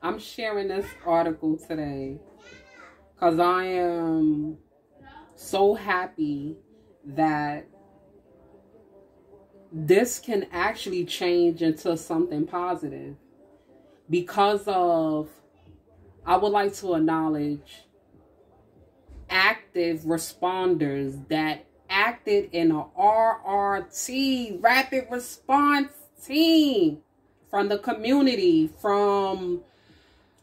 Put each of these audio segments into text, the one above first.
I'm sharing this article today because I am so happy that this can actually change into something positive because of, I would like to acknowledge active responders that acted in a RRT, rapid response team, from the community, from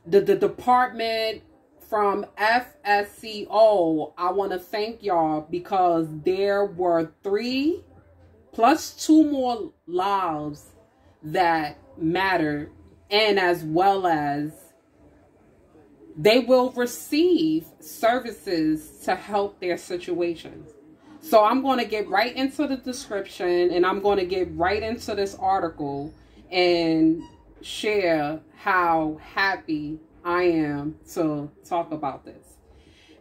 the department, from FSCO. I want to thank y'all because there were 3 plus 2 more lives that mattered, and as well as they will receive services to help their situations. So I'm going to get right into the description, and I'm going to get right into this article and share how happy I am to talk about this.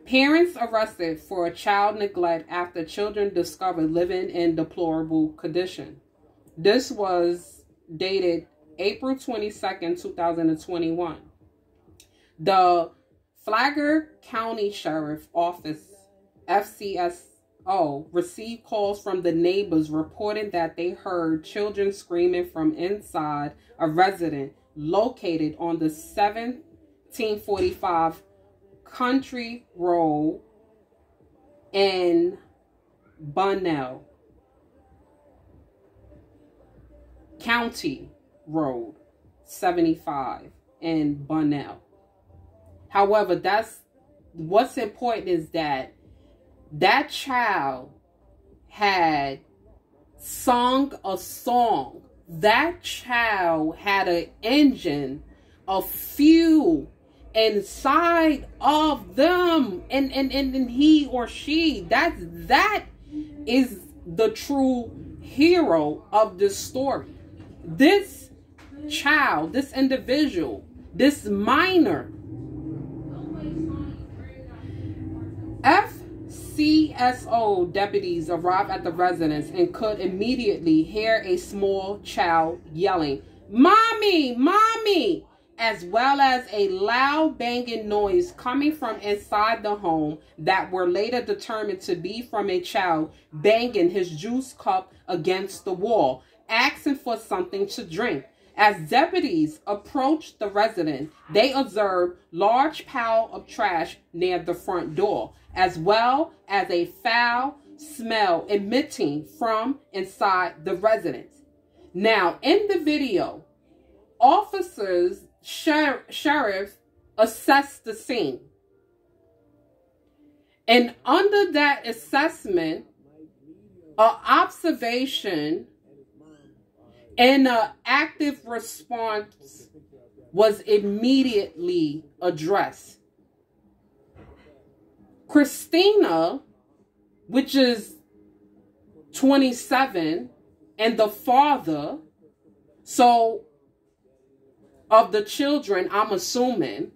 Parents arrested for child neglect after children discovered living in deplorable condition. This was dated April 22nd, 2021. The Flagler County Sheriff Office, FCSO, received calls from the neighbors reporting that they heard children screaming from inside a residence located on the 1745 Country Road in Bunnell. County Road 75 in Bunnell. However, what's important is that that child had sung a song. That child had an engine, a fuel inside of them, and he or she, that is the true hero of this story. This child, this individual, this minor, FCSO deputies arrived at the residence and could immediately hear a small child yelling, "Mommy, Mommy!" as well as a loud banging noise coming from inside the home that were later determined to be from a child banging his juice cup against the wall, asking for something to drink. As deputies approached the residence, they observed large pile of trash near the front door, as well as a foul smell emitting from inside the residence. Now, in the video, officers, sheriff assessed the scene. And under that assessment, an observation and an active response was immediately addressed. Christina, which is 27, and the father, so of the children, I'm assuming,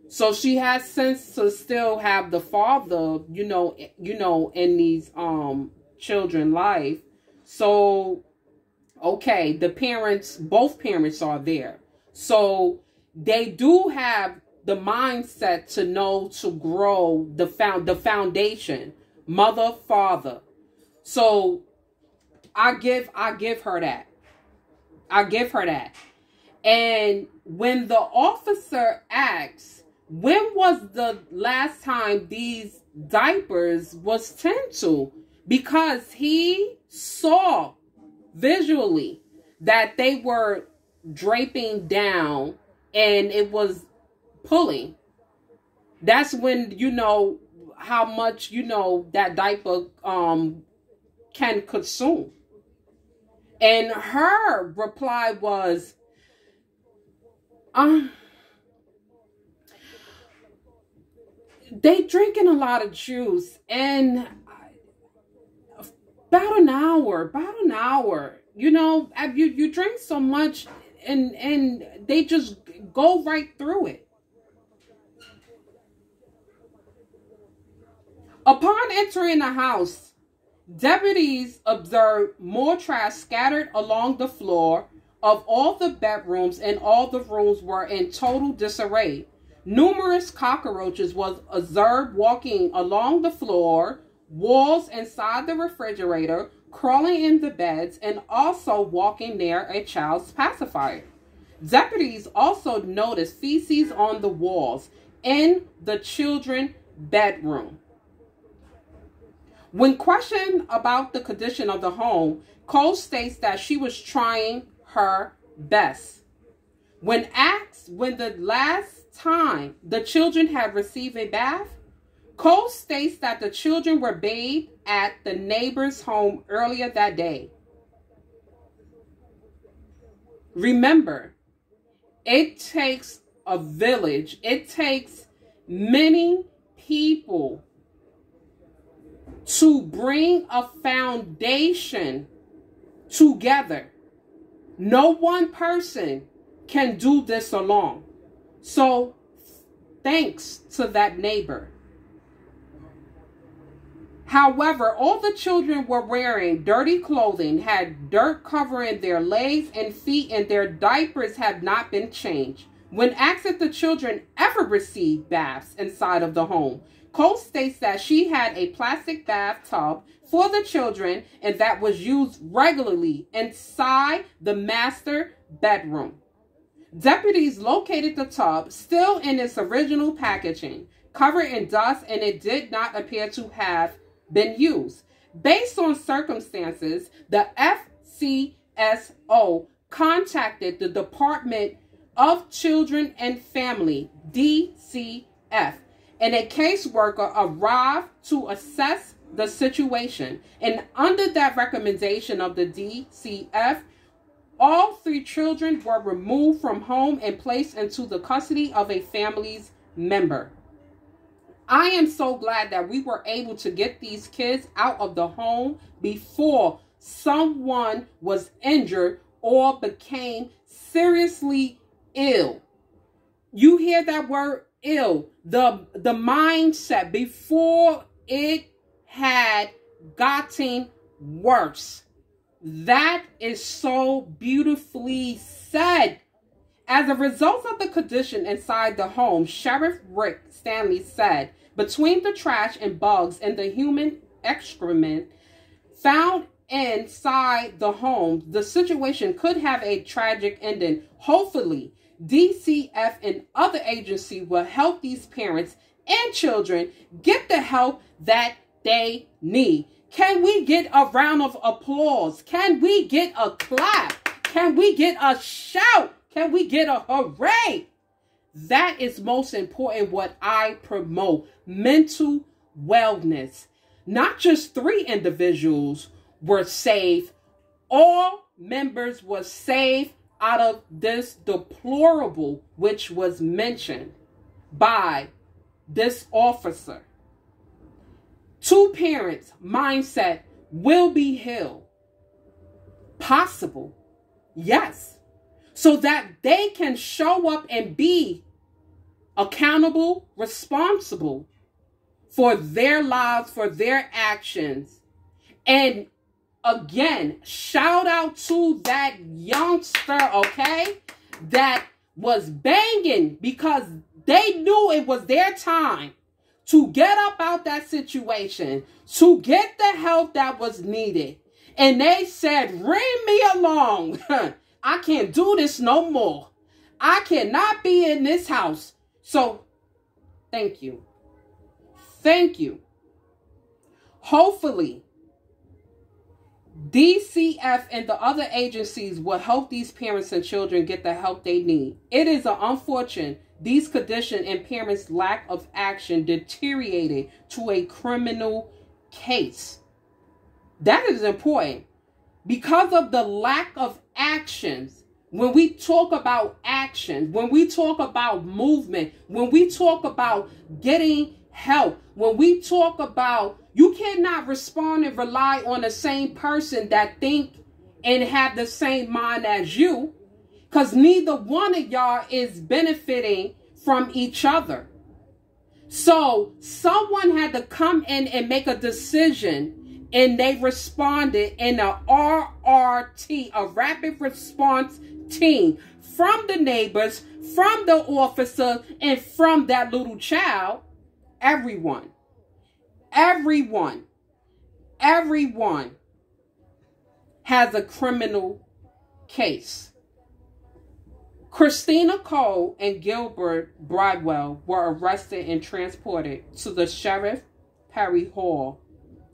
so she has sense to still have the father, you know, in these children life. So okay, the parents, both parents are there. So they do have the mindset to know to grow the foundation, mother, father. So I give her that. I give her that. And when the officer asks, when was the last time these diapers was tended to? Because he saw visually that they were draping down and it was pulling. That's when you know how much, you know, that diaper can consume. And her reply was, they drinking a lot of juice, and about an hour, you know, you drink so much and they just go right through it. Upon entering the house, deputies observed more trash scattered along the floor of all the bedrooms and all the rooms were in total disarray. Numerous cockroaches was observed walking along the floor, walls, inside the refrigerator, crawling in the beds, and also walking near a child's pacifier. Deputies also noticed feces on the walls in the children's bedroom. When questioned about the condition of the home, Cole states that she was trying her best. When asked when the last time the children had received a bath, Cole states that the children were bathed at the neighbor's home earlier that day. Remember, it takes a village. It takes many people to bring a foundation together. No one person can do this alone. So, thanks to that neighbor. However, all the children were wearing dirty clothing, had dirt covering their legs and feet, and their diapers had not been changed. When asked if the children ever received baths inside of the home, Cole states that she had a plastic bathtub for the children and that was used regularly inside the master bedroom. Deputies located the tub still in its original packaging, covered in dust, and it did not appear to have been used. Based on circumstances, the FCSO contacted the Department of Children and Family, DCF, and a caseworker arrived to assess the situation. And under that recommendation of the DCF, all 3 children were removed from home and placed into the custody of a family's member. I am so glad that we were able to get these kids out of the home before someone was injured or became seriously ill. You hear that word, ill. The mindset before it had gotten worse. That is so beautifully said. As a result of the condition inside the home, Sheriff Rick Stanley said, between the trash and bugs and the human excrement found inside the home, the situation could have a tragic ending. Hopefully, DCF and other agencies will help these parents and children get the help that they need. Can we get a round of applause? Can we get a clap? Can we get a shout? Can we get a hooray? That is most important, what I promote. Mental wellness. Not just 3 individuals were saved. All members were saved out of this deplorable, which was mentioned by this officer. 2 parents' mindset will be healed. Possible. Yes. So that they can show up and be accountable, responsible for their lives, for their actions. And again, shout out to that youngster, okay, that was banging because they knew it was their time to get up out that situation, to get the help that was needed. And they said, ring me along. I can't do this no more. I cannot be in this house. So, thank you. Thank you. Hopefully, DCF and the other agencies will help these parents and children get the help they need. It is unfortunate these conditions and parents' lack of action deteriorated to a criminal case. That is important. Because of the lack of actions, when we talk about action, when we talk about movement, when we talk about getting help, when we talk about, you cannot respond and rely on the same person that think and have the same mind as you, because neither one of y'all is benefiting from each other. So someone had to come in and make a decision and they responded in a RRT, a rapid response team, from the neighbors, from the officer, and from that little child. Everyone has a criminal case. Christina Cole and Gilbert Bridewell were arrested and transported to the Sheriff Perry Hall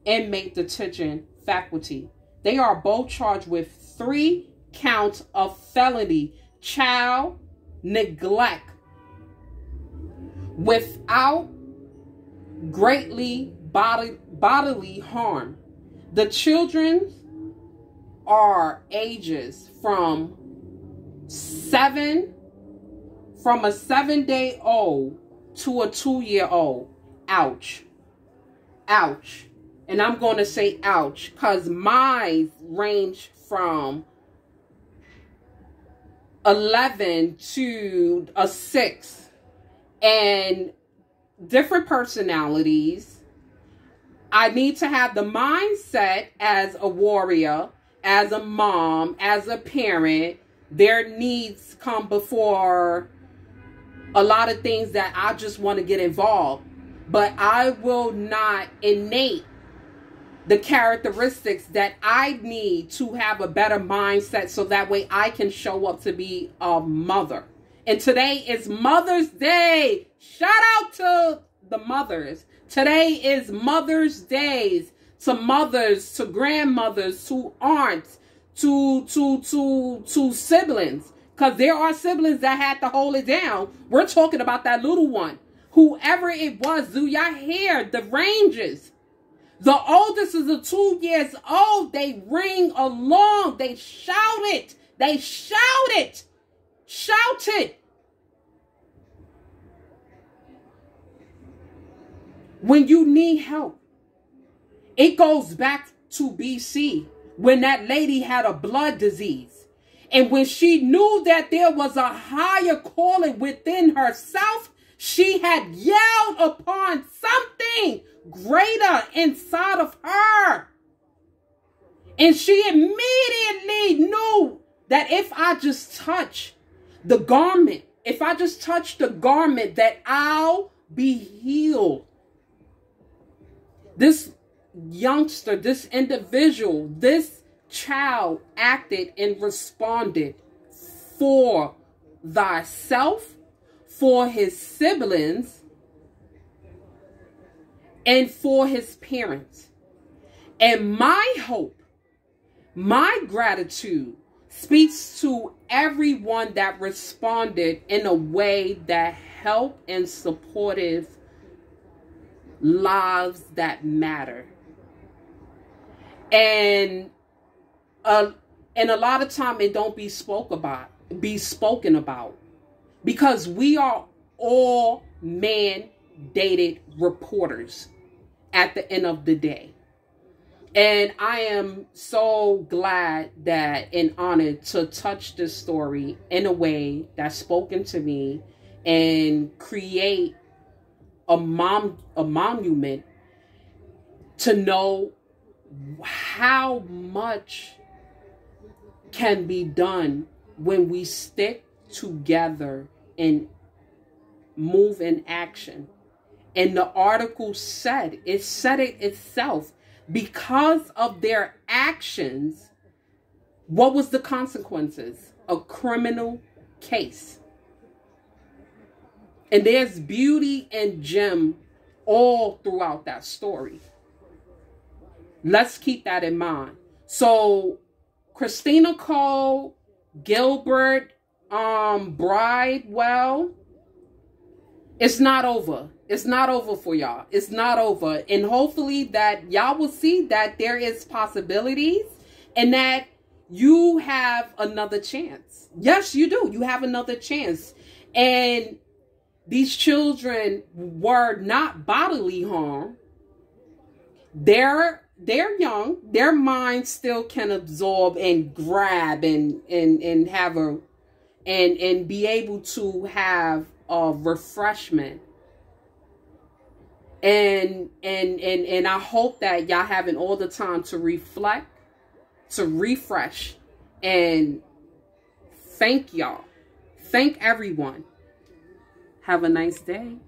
inmate detention faculty. They are both charged with 3 counts of felony child neglect without greatly bodily harm. The children are ages from a 7-day-old to a 2-year-old. Ouch. Ouch. And I'm going to say ouch because mine range from 11 to a 6. And different personalities. I need to have the mindset as a warrior, as a mom, as a parent. Their needs come before a lot of things that I just want to get involved. But I will not innate the characteristics that I need to have a better mindset so that way I can show up to be a mother. And today is Mother's Day. Shout out to the mothers. Today is Mother's Day. To mothers, to grandmothers, to aunts, to siblings. Because there are siblings that had to hold it down. We're talking about that little one. Whoever it was, do y'all hear the ranges? The oldest is a 2 years old. They ring along. They shout it. They shout it. Shout it. When you need help. It goes back to BC when that lady had a blood disease. And when she knew that there was a higher calling within herself, she had yelled upon something greater inside of her. And she immediately knew that if I just touch the garment, that I'll be healed. This youngster, this individual, this child acted and responded for thyself, for his siblings, and for his parents. And my hope, my gratitude speaks to everyone that responded in a way that helped and supported lives that matter. And a lot of time it don't be spoken about because we are all mandated reporters at the end of the day. And I am so glad that and honored to touch this story in a way that's spoken to me and create a monument to know how much can be done when we stick together and move in action. And the article said it itself. Because of their actions, what was the consequences? A criminal case. And there's beauty and gem all throughout that story. Let's keep that in mind. So, Christina Cole, Gilbert, Bridewell, it's not over. It's not over for y'all. It's not over. And hopefully that y'all will see that there is possibilities and that you have another chance. Yes, you do. You have another chance. And these children were not bodily harmed. They're young. Their minds still can absorb and grab and have and be able to have a refreshment And I hope that y'all having all the time to reflect, to refresh, and thank y'all. Thank everyone. Have a nice day.